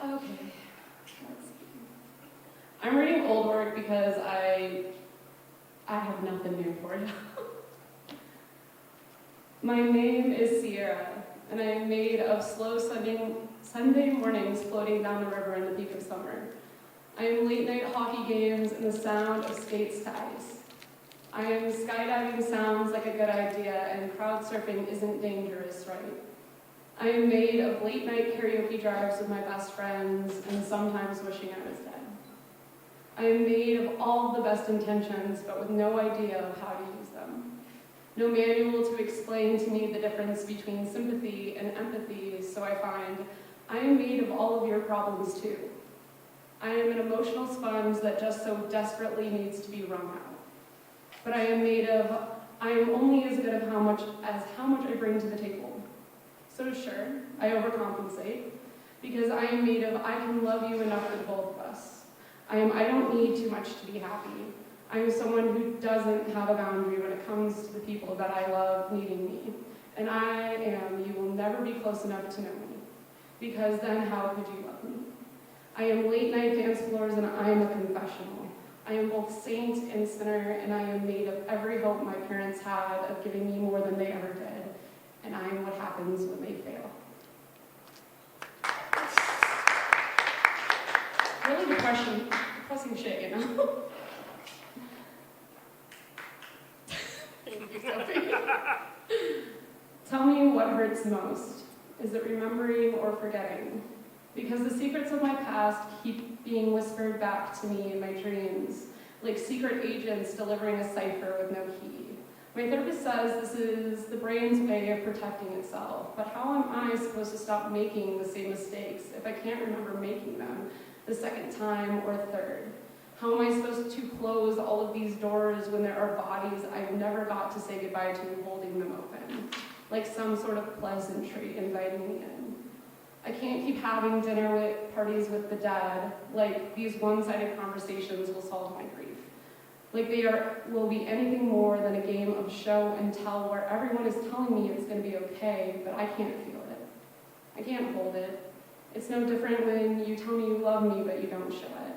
Okay, let's see. I'm reading old work because I have nothing new for you. My name is Cierra, and I am made of slow Sunday mornings floating down the river in the peak of summer. I am late night hockey games and the sound of skates to ice. I am skydiving sounds like a good idea, and crowd surfing isn't dangerous, right? I am made of late night karaoke drives with my best friends and sometimes wishing I was dead. I am made of all the best intentions, but with no idea of how to use them. No manual to explain to me the difference between sympathy and empathy, so I find I am made of all of your problems too. I am an emotional sponge that just so desperately needs to be wrung out. But I am only as good as how much I bring to the table. So sure, I overcompensate, because I am made of I can love you enough for the both of us. I don't need too much to be happy. I am someone who doesn't have a boundary when it comes to the people that I love needing me. And you will never be close enough to know me, because then how could you love me? I am late night dance floors and I am a confessional. I am both saint and sinner, and I am made of every hope my parents had of giving me more than they ever did. And I am what happens when they fail. Really depressing shit, you know? Thank you, Sophie. Tell me what hurts most. Is it remembering or forgetting? Because the secrets of my past keep being whispered back to me in my dreams, like secret agents delivering a cipher with no key. My therapist says this is the brain's way of protecting itself, but how am I supposed to stop making the same mistakes if I can't remember making them the second time or third? How am I supposed to close all of these doors when there are bodies I've never got to say goodbye to holding them open, like some sort of pleasantry inviting me in? I can't keep having parties with the dead, like these one-sided conversations will solve my grief. Like will be anything more than a game of show and tell where everyone is telling me it's going to be okay, but I can't feel it. I can't hold it. It's no different when you tell me you love me, but you don't show it.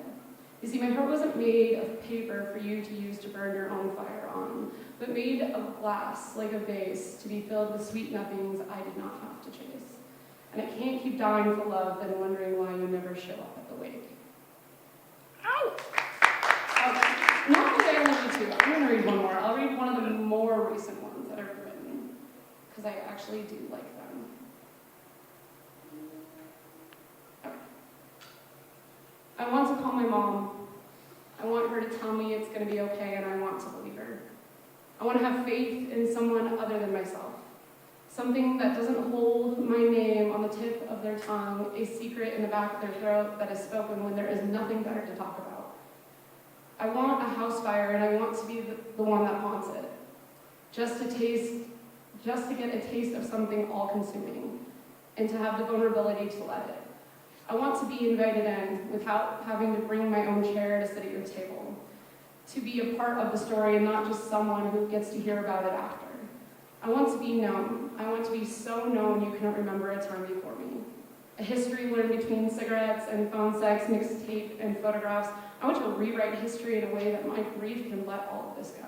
You see, my heart wasn't made of paper for you to use to burn your own fire on, but made of glass, like a vase, to be filled with sweet nothings I did not have to chase. And I can't keep dying for love and wondering why you never show up at the wake. Ow! Okay. Normally I only do two. I'm going to read one more. I'll read one of the more recent ones that I've written, because I actually do like them. Okay. I want to call my mom. I want her to tell me it's going to be okay, and I want to believe her. I want to have faith in someone other than myself. Something that doesn't hold my name on the tip of their tongue, a secret in the back of their throat that is spoken when there is nothing better to talk about. I want a house fire, and I want to be the one that haunts it. Just to get a taste of something all-consuming, and to have the vulnerability to let it. I want to be invited in without having to bring my own chair to sit at your table. To be a part of the story and not just someone who gets to hear about it after. I want to be known. I want to be so known you couldn't remember a time before me. A history learned between cigarettes and phone sex, mixtape and photographs. I want to rewrite history in a way that my grief can let all of this go.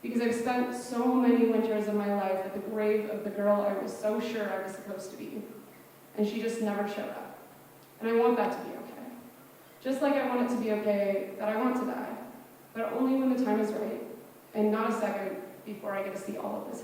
Because I've spent so many winters of my life at the grave of the girl I was so sure I was supposed to be. And she just never showed up. And I want that to be okay. Just like I want it to be okay that I want to die. But only when the time is right. And not a second before I get to see all of this.